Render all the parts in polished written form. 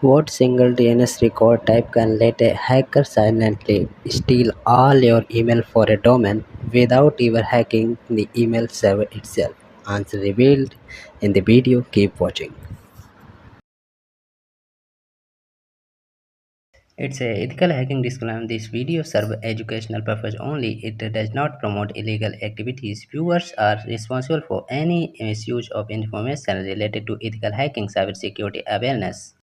What single DNS record type can let a hacker silently steal all your email for a domain without even hacking the email server itself? Answer revealed in the video. Keep watching. It's a ethical hacking disclaimer. This video serves educational purpose only. It does not promote illegal activities. Viewers are responsible for any misuse of information related to ethical hacking, cybersecurity awareness.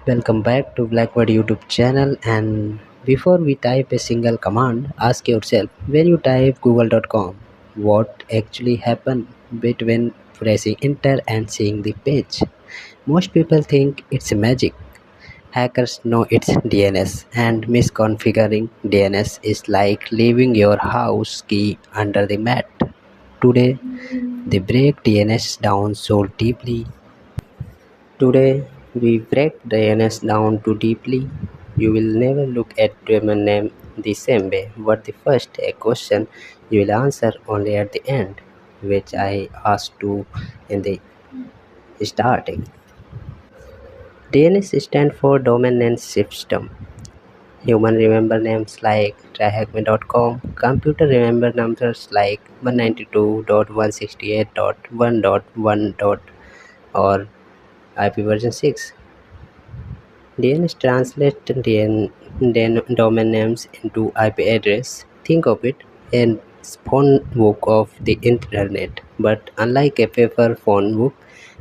Welcome back to Blackbird YouTube channel, and before we type a single command, ask yourself when you type google.com what actually happened between pressing enter and seeing the page. Most people think it's magic. Hackers know it's DNS, and misconfiguring DNS is like leaving your house key under the mat. Today, they break DNS down so deeply. Today, we break DNS down too deeply. You will never look at domain name the same way. But the first a question you will answer only at the end, which I asked to in the starting. DNS stands for Domain Name System. Human remember names like TryHackMe.com. Computer remember numbers like 192.168.1.1. Or IP version 6. DNS translates domain names into IP address. Think of it, a phone book of the internet. But unlike a paper phone book,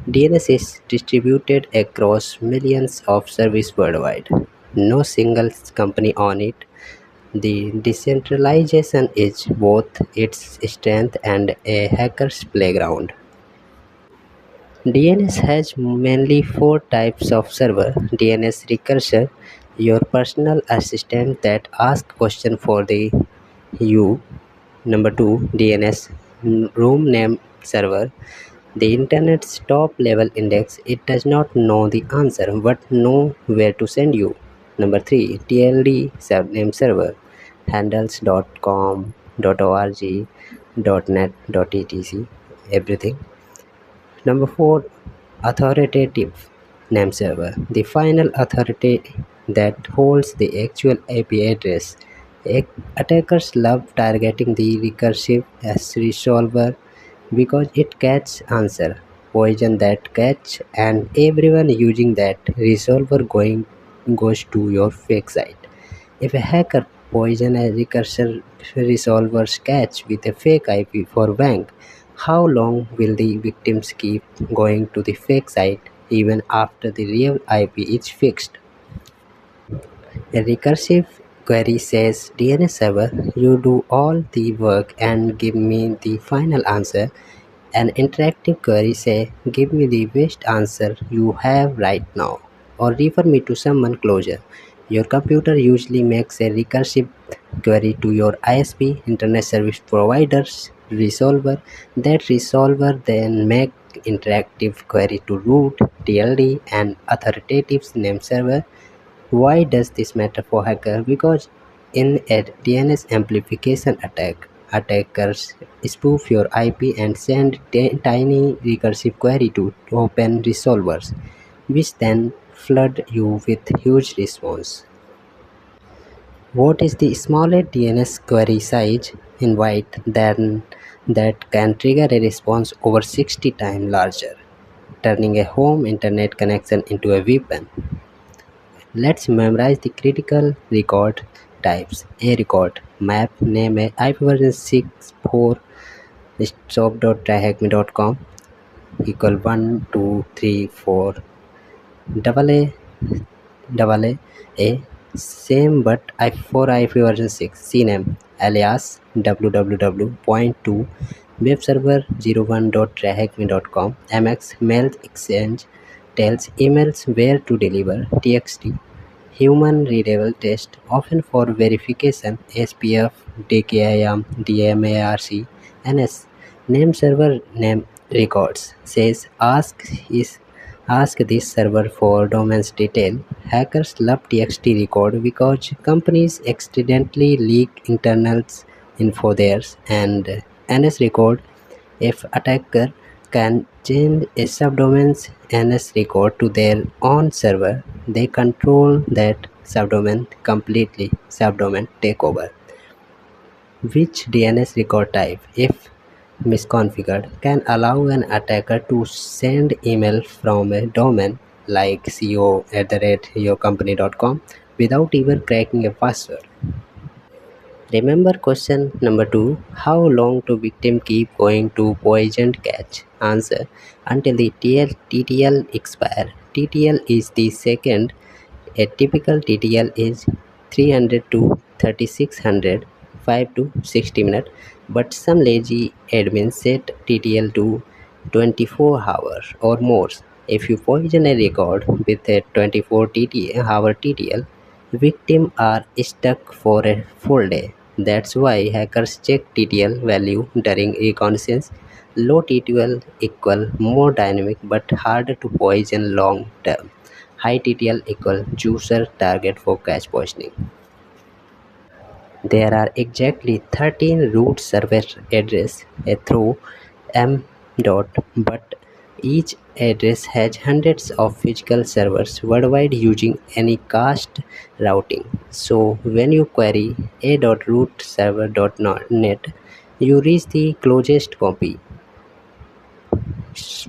DNS is distributed across millions of servers worldwide. No single company on it. The decentralization is both its strength and a hacker's playground. DNS has mainly four types of server. DNS recurser, your personal assistant that asks questions for the you. Number two, DNS room name server, the internet's top level index. It does not know the answer but know where to send you. Number three, TLD name server, handles.com, .org, .net, .etc, everything. Number four, authoritative name server, the final authority that holds the actual IP address. Attackers love targeting the recursive as resolver because it catches answer, poison that catch, and everyone using that resolver goes to your fake site. If a hacker poison a recursive resolver's cache with a fake IP for bank, how long will the victims keep going to the fake site even after the real IP is fixed? A recursive query says, DNS server, you do all the work and give me the final answer. An interactive query says, give me the best answer you have right now, or refer me to someone closer. Your computer usually makes a recursive query to your ISP, Internet Service Provider's resolver. That resolver then makes interactive query to root, TLD, and authoritative name server. Why does this matter for hacker? Because in a DNS amplification attack, attackers spoof your IP and send tiny recursive query to open resolvers, which then flood you with huge response. What is the smallest DNS query size in byte than that can trigger a response over 60 times larger, turning a home internet connection into a weapon? Let's memorize the critical record types. A record, map, name a IP version 6.4 shop.tryhackme.com equal 1, 2, 3, 4. Double A, same but for IP version 6. CNAME, alias www.2 web server 01.tryhackme.com. MX, mail exchange tells emails where to deliver. TXT, human readable text, often for verification. SPF, DKIM, DMARC, NS, name server name records, says ask this server for domains detail. Hackers love TXT record because companies accidentally leak internals info theirs, and NS record, if attacker can change a subdomain's NS record to their own server, They control that subdomain completely. Subdomain takeover. Which DNS record type, if misconfigured, can allow an attacker to send email from a domain like co@yourcompany.com without even cracking a password? Remember question number 2. How long do victim keep going to poisoned catch? Answer. Until the TTL expire. TTL is the second. A typical TTL is 300 to 3600, 5 to 60 minutes, but some lazy admins set TTL to 24 hours or more. If you poison a record with a 24-hour TTL, victims are stuck for a full day. That's why hackers check TTL value during reconnaissance. Low TTL equal more dynamic but harder to poison long term. High TTL equal juicer target for cache poisoning. There are exactly 13 root server address through m dot, but each address has hundreds of physical servers worldwide using any cast routing. So when you query a.rootserver.net, you reach the closest copy.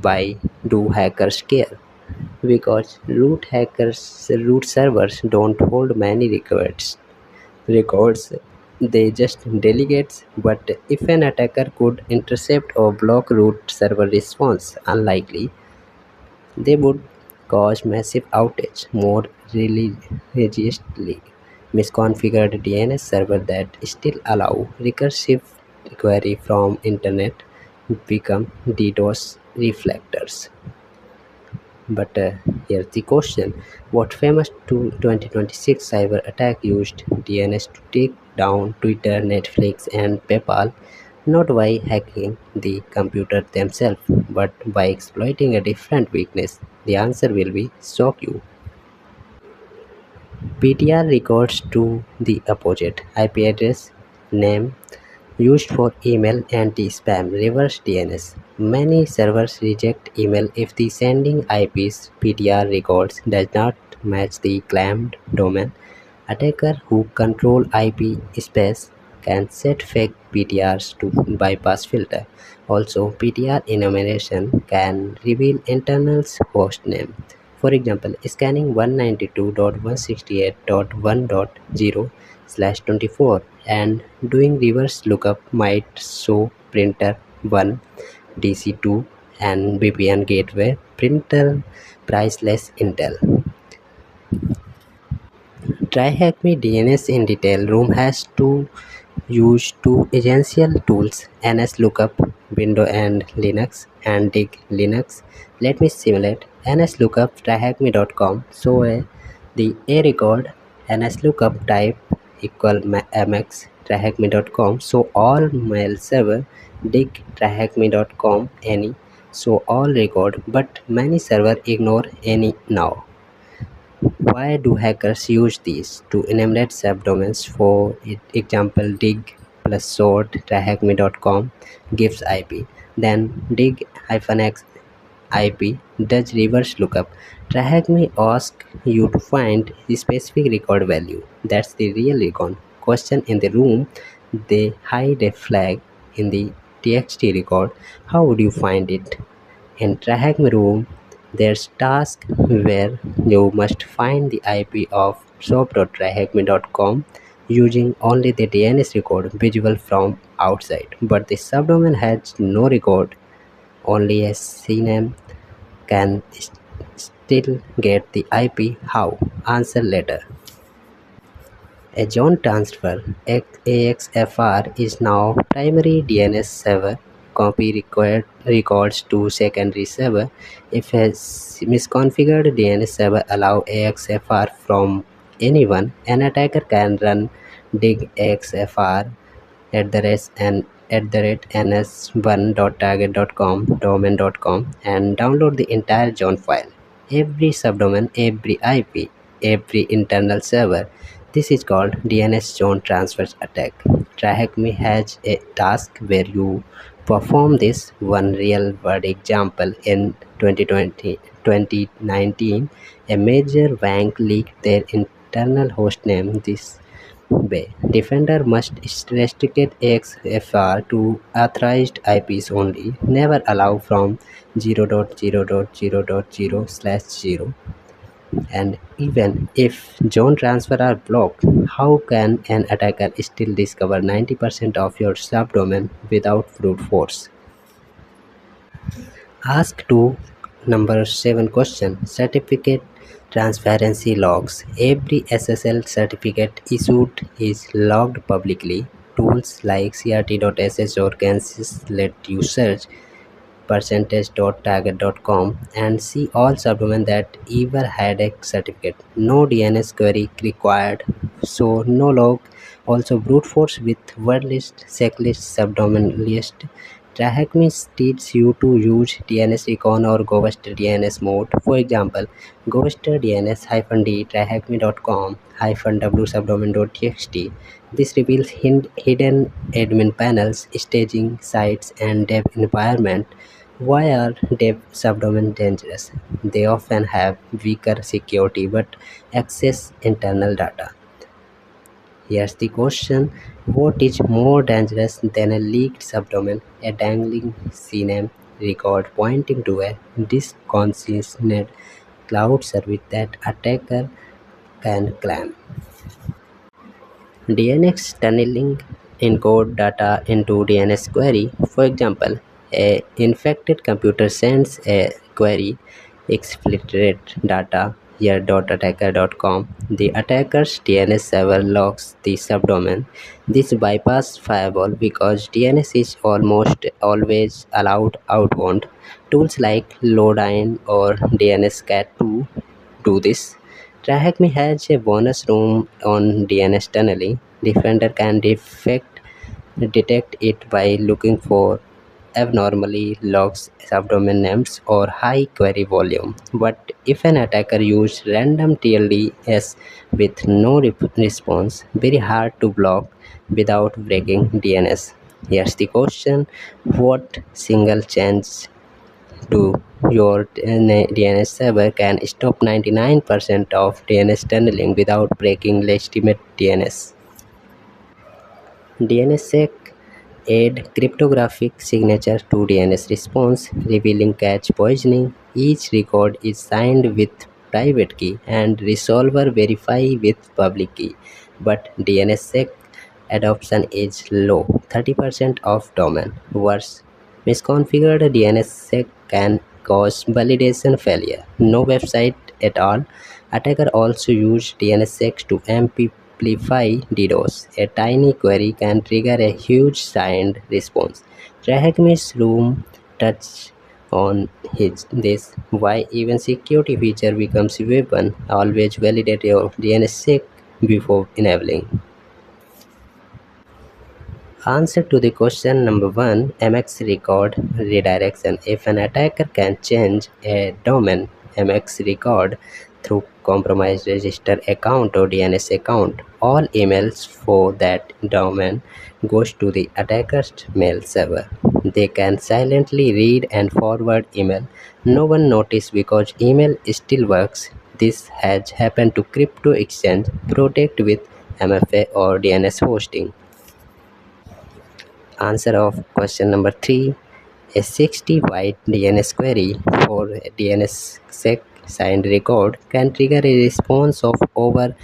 Why do hackers care? Because root servers don't hold many records, they just delegates. But if an attacker could intercept or block root server response, unlikely, they would cause massive outage. More religiously misconfigured DNS server that still allow recursive query from internet become DDoS reflectors. But here's the question. What famous 2026 cyber attack used DNS to take down Twitter, Netflix, and PayPal? Not by hacking the computer themselves, but by exploiting a different weakness. The answer will be shock you. PTR records to the opposite IP address, name, used for email anti-spam reverse DNS. Many servers reject email if the sending IP's PTR records does not match the claimed domain. Attackers who control IP space can set fake PTRs to bypass filter. Also, PTR enumeration can reveal internal host name. For example, scanning 192.168.1.0/24 and doing reverse lookup might show printer 1, DC2, and VPN gateway printer priceless intel. TryHackMe DNS in detail room has to use two essential tools: NS lookup, Windows and Linux, and Dig Linux. Let me simulate. NS lookup tryhackme.com. So the A record NS lookup type equal mx tryhackme.com. So all mail server. Dig tryhackme.com any. So all record, but many server ignore any now. Why do hackers use these? To enumerate subdomains. For example, dig plus sort tryhackme.com gives IP. Then dig-x IP does reverse lookup. TryHackMe asks you to find the specific record value. That's the real recon. Question in the room. They hide a flag in the txt record. How would you find it? In TryHackMe room, there's task where you must find the IP of shop.tryhackme.com using only the DNS record visible from outside. But the subdomain has no record, only a CNAME can still get the IP. How? Answer later. A zone transfer (AXFR) is now primary DNS server copy required records to secondary server. If a misconfigured DNS server allow AXFR from anyone, an attacker can run dig AXFR at the rate ns1.target.com domain.com and download the entire zone file, every subdomain, every IP, every internal server. This is called DNS zone transfer attack. TryHackMe has a task where you perform this. One real-world example: in 2019, a major bank leaked their internal hostname this way. Defender must restrict EXFR to authorized IPs only. Never allow from 0.0.0.0/0. And even if zone transfer are blocked, how can an attacker still discover 90% of your subdomain without brute force? Ask to number 7 question. Certificate transparency logs. Every SSL certificate issued is logged publicly. Tools like crt.sh or Kansas let you search percentage.target.com and see all subdomain that ever had a certificate. No DNS query required, so no log. Also brute force with word list, checklist, subdomain list. TryHackMe teaches you to use dnsrecon or gobuster DNS mode. For example, gobuster DNS-d tryhackme.com -w subdomain.txt. This reveals hidden admin panels, staging sites, and dev environment. Why are dev subdomain dangerous? They often have weaker security but access internal data. Here's the question: what is more dangerous than a leaked subdomain? A dangling CNAME record pointing to a discontinued cloud service that attacker can claim. DNS tunneling encode data into DNS query. For example, a infected computer sends a query exfiltrate data here.attacker.com. The attacker's DNS server logs the subdomain. This bypass firewall because DNS is almost always allowed outbound. Tools like Loadine or DNSCat2 do this. TryHackMe has a bonus room on DNS tunneling. Defender can detect it by looking for abnormally logs, subdomain names, or high query volume. But if an attacker uses random TLDS with no response, very hard to block without breaking DNS. Here's the question: what single change to your DNS server can stop 99% of DNS tunneling without breaking legitimate DNS. DNSSEC add cryptographic signature to DNS response, revealing cache poisoning. Each record is signed with private key and resolver verify with public key. But DNSSEC adoption is low, 30% of domain. Worse, misconfigured DNSSEC can cause validation failure. No website at all. Attacker also use DNSSEC to amplify DDoS. A tiny query can trigger a huge signed response. TryHackMe's room touch on this why even security feature becomes a weapon. Always validate your DNSSEC before enabling. Answer to the question number 1, MX record redirection. If an attacker can change a domain MX record through compromised register account or DNS account, all emails for that domain goes to the attacker's mail server. They can silently read and forward email. No one notices because email still works. This has happened to crypto exchange protect with MFA or DNS hosting. Answer of question number 3, a 60-byte DNS query for a DNSSEC signed record can trigger a response of over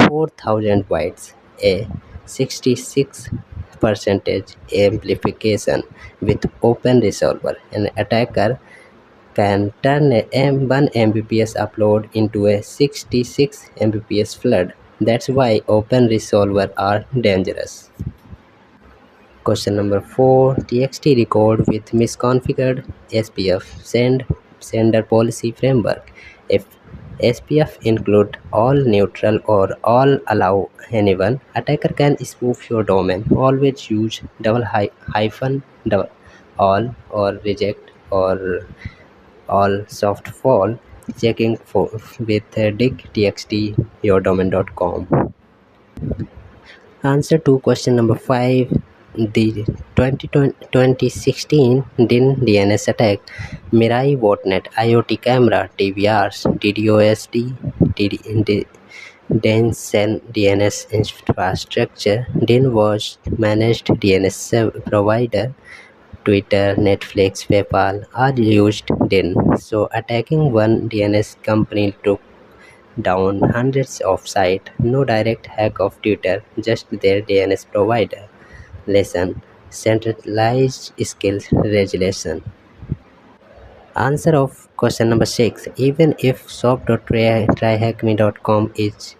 4,000 bytes, a 66% amplification with open resolver. An attacker can turn a 1 Mbps upload into a 66 Mbps flood. That's why open resolver are dangerous. Question number 4, TXT record with misconfigured SPF sender policy framework. If SPF include all neutral or all allow anyone, attacker can spoof your domain. Always use double hyphen double all or reject or all soft fall checking for with dig.txt your domain.com. Answer to question number 5, the 2016 DNS attack, Mirai botnet, IoT camera, DVRs, DDoS, dense DNS infrastructure, DIN was managed DNS provider, Twitter, Netflix, PayPal are used DIN. So attacking one DNS company took down hundreds of sites. No direct hack of Twitter, just their DNS provider. Lesson: centralized skills regulation. Answer of question number 6. Even if shop.tryhackme.com is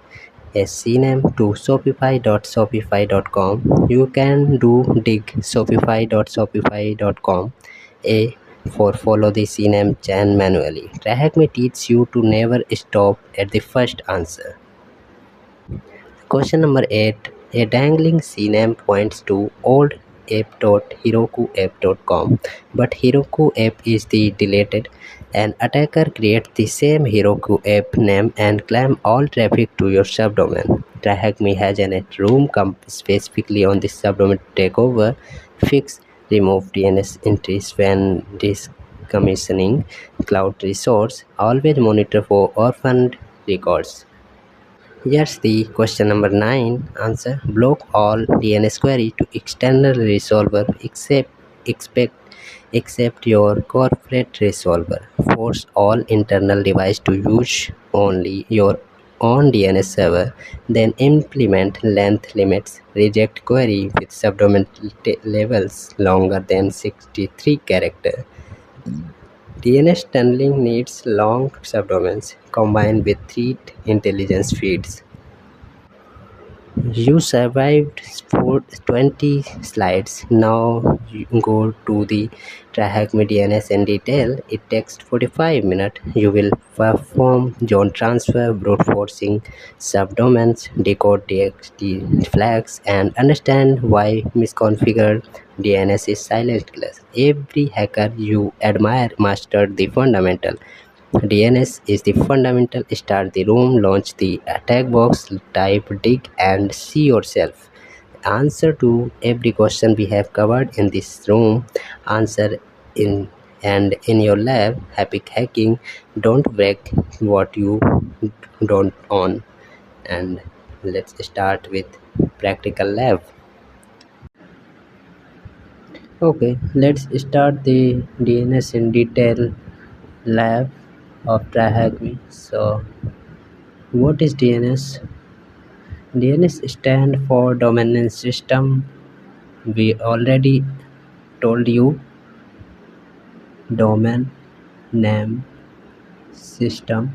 a CNAME to shopify.shopify.com, you can do dig shopify.shopify.com a for follow the CNAME chain manually. TryHackMe teaches you to never stop at the first answer. Question number 8. A dangling CNAME points to old app.herokuapp.com, but Heroku app is the deleted. An attacker creates the same Heroku app name and claim all traffic to your subdomain. TryHackMe has an room specifically on the subdomain takeover. Fix remove DNS entries when decommissioning cloud resource. Always monitor for orphaned records. Here's the question number 9 answer. Block all DNS query to external resolver expect except your corporate resolver. Force all internal device to use only your own DNS server. Then implement length limits. Reject query with subdomain levels longer than 63 characters. DNS tunneling needs long subdomains combined with threat intelligence feeds. You survived for 20 slides. Now you go to the TryHackMe DNS in detail. It takes 45 minutes. You will perform zone transfer, brute forcing subdomains, decode DXT flags, and understand why misconfigured DNS is silent class. Every hacker you admire mastered the fundamental. DNS is the fundamental. Start the room, launch the attack box, type dig and see yourself. Answer to every question we have covered in this room. Answer in and in your lab. Happy hacking. Don't break what you don't own. And let's start with practical lab. Okay, let's start the DNS in detail lab of TryHackMe. So what is DNS? DNS stand for domain name system. We already told you domain name system,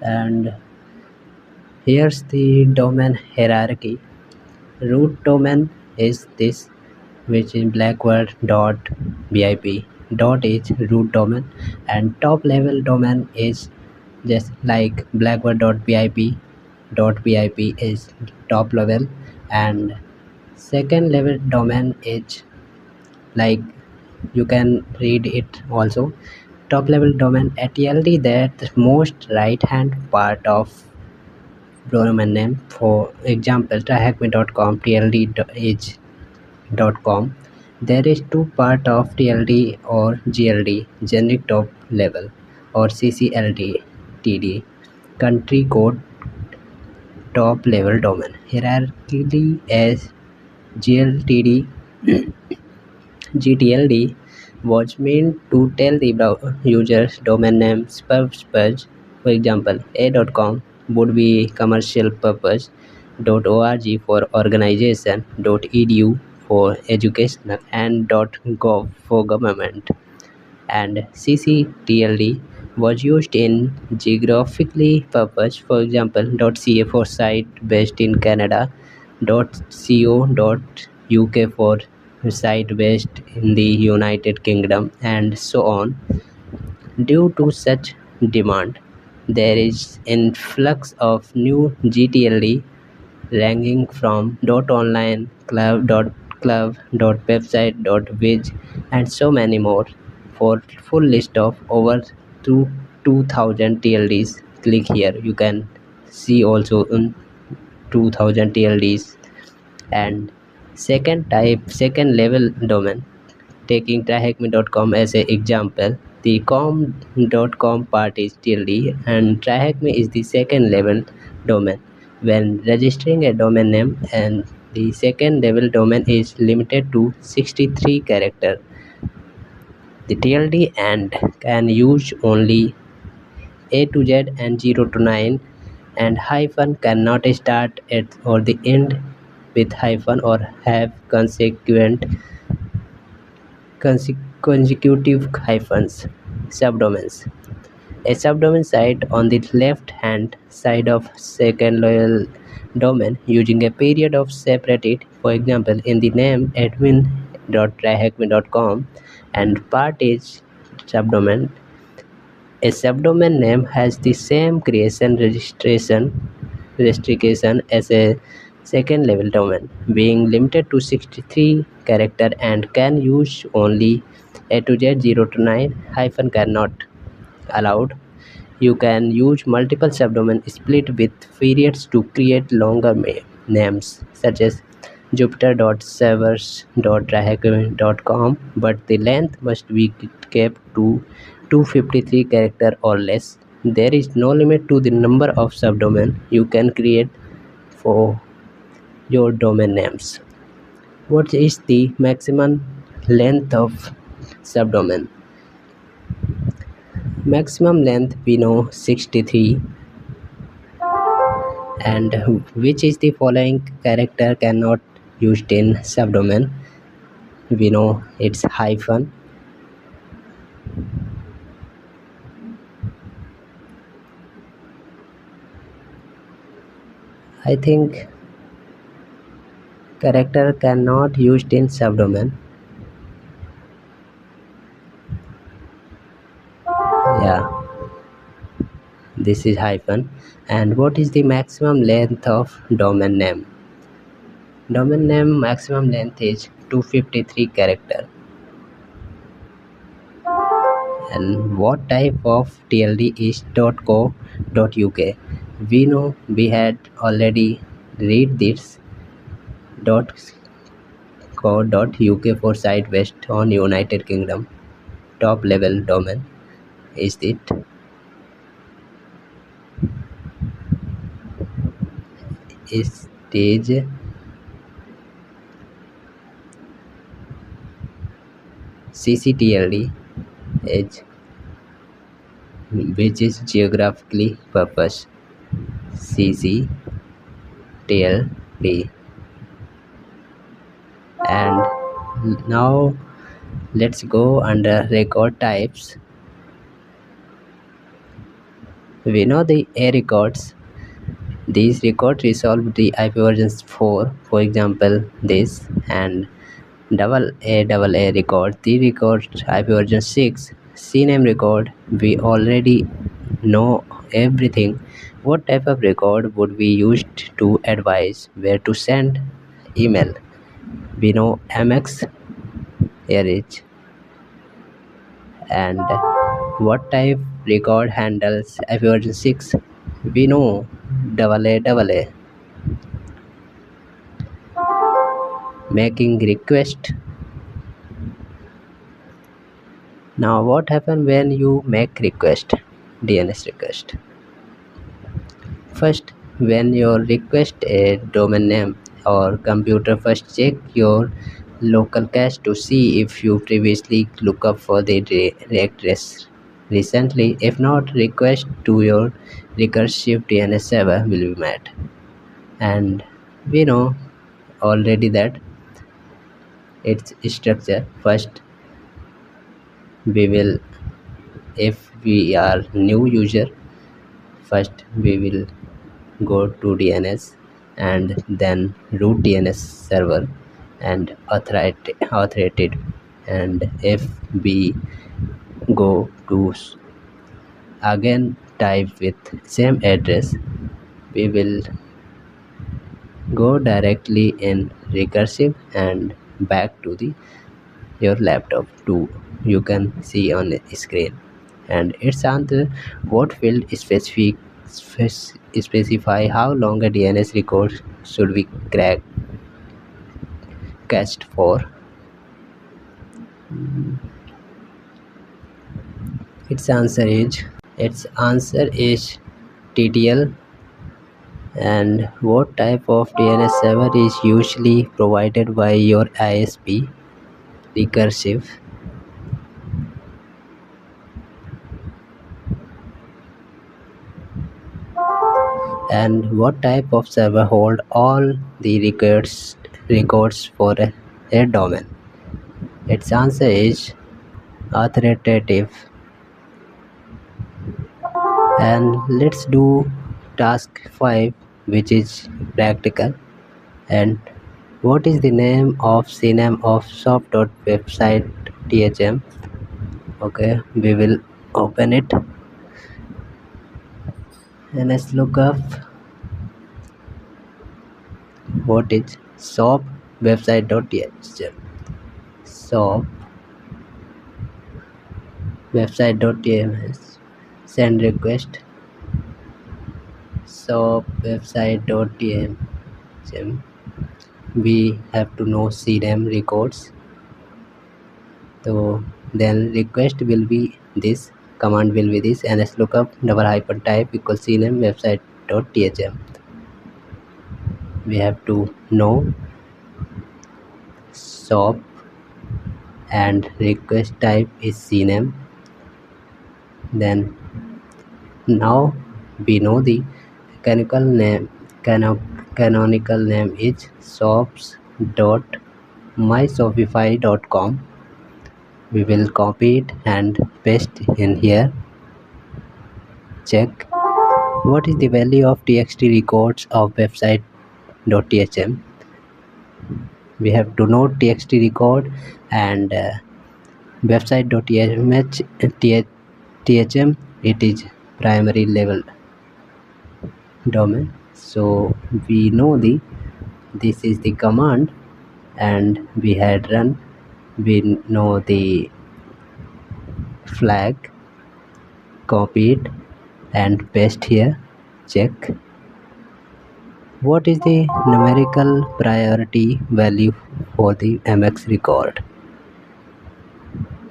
and here's the domain hierarchy. Root domain is this, which is blackword.vip. Dot is root domain, and top level domain is just like blackword.vip. .vip is top level, and second level domain is like you can read it also. Top level domain ATLD, that most right hand part of domain name. For example, tryhackme.com TLD is .com. There is two part of TLD or GLD, generic top level, or CCLD TD, country code top level domain. Hierarchically as GLTD GTLD was meant to tell the user's domain name purpose. For example, a.com would be commercial purpose, .org for organization, .edu for educational, and .gov for government. And CCTLD was used in geographically purpose. For example, .ca for site based in Canada, .co.uk for site based in the United Kingdom, and so on. Due to such demand, there is influx of new GTLD ranging from .online, club, .website, and so many more. For full list of over 2000 TLDs, click here. You can see also 2000 TLDs. And second level domain, taking tryhackme.com as an example, the com.com part is TLD and tryhackme is the second level domain. When registering a domain name, and the second level domain is limited to 63 character, the TLD and can use only A to Z and 0 to 9, and hyphen cannot start at or the end with hyphen or have consecutive hyphens. Subdomains. A subdomain site on the left hand side of second level domain using a period of separate it, for example in the name admin.tryhackme.com, and part is subdomain. A subdomain name has the same creation restriction as a second level domain, being limited to 63 character and can use only A to Z 0 to 9, hyphen cannot allowed. You can use multiple subdomain split with periods to create longer names such as jupiter.servers.tryhackme.com, but the length must be kept to 253 character or less. There is no limit to the number of subdomain you can create for your domain names. What is the maximum length of subdomain? Maximum length we know 63, and which is the following character cannot used in subdomain. We know it's hyphen, I think character cannot used in subdomain. Yeah, this is hyphen. And what is the maximum length of domain name? Domain name maximum length is 253 character. And what type of TLD is .co.uk? We know we had already read this .co.uk for site based on United Kingdom. Top level domain is it stage CCTLD is, which is geographically purpose CCTLD. And now let's go under record types. We know the A records. These records resolve the IP versions 4, for example this, and AA record, the record IP version 6. CNAME record, we already know everything. What type of record would be used to advise where to send email? We know MX Airage. And what type record handles IP version 6? We know AAA. Making request. Now what happens when you make request? DNS request. First, when you request a domain name or computer, first check your local cache to see if you previously look up for the address recently. If not, request to your recursive DNS server will be met. And we know already that its structure. First, we will, if we are new user, first we will go to DNS and then root DNS server and authorate it. And if we go to again type with same address, we will go directly in recursive and back to the your laptop too. You can see on the screen, and it's answer what field specific specify how long a DNS record should be cached for. Its answer is TTL. And what type of DNS server is usually provided by your ISP? Recursive. And what type of server hold all the records for a domain? Its answer is authoritative. And let's do task 5, which is practical. And what is the name of CNAME of shop.website.thm? Okay, we will open it and let's look up what is shop website.thm. Shop website.thm. Send request shop website.thm. We have to know CNAME records. So then request will be this, command will be this, and let's look up _type equals CNAME website.thm. We have to know shop and request type is CNAME. Then now we know the canonical name is shops.myshopify.com. We will copy it and paste in here. Check what is the value of txt records of website.thm. We have to know txt record and website.thm. It is primary level domain, so we know this is the command and we had run. We know the flag, copy it and paste here. Check what is the numerical priority value for the mx record.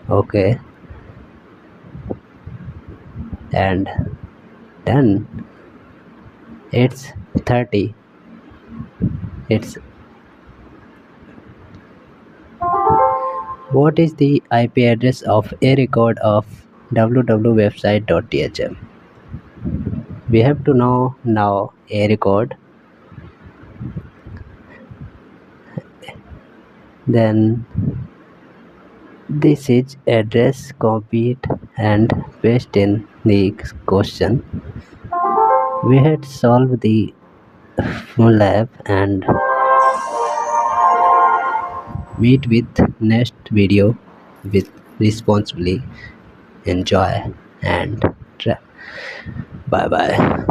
Okay, and done. It's 30. It's what is the IP address of a record of www.website.thm? We have to know now a record. Then this is address, copy it and paste in the question. We had solved the lab and meet with next video with responsibly. Enjoy and bye bye.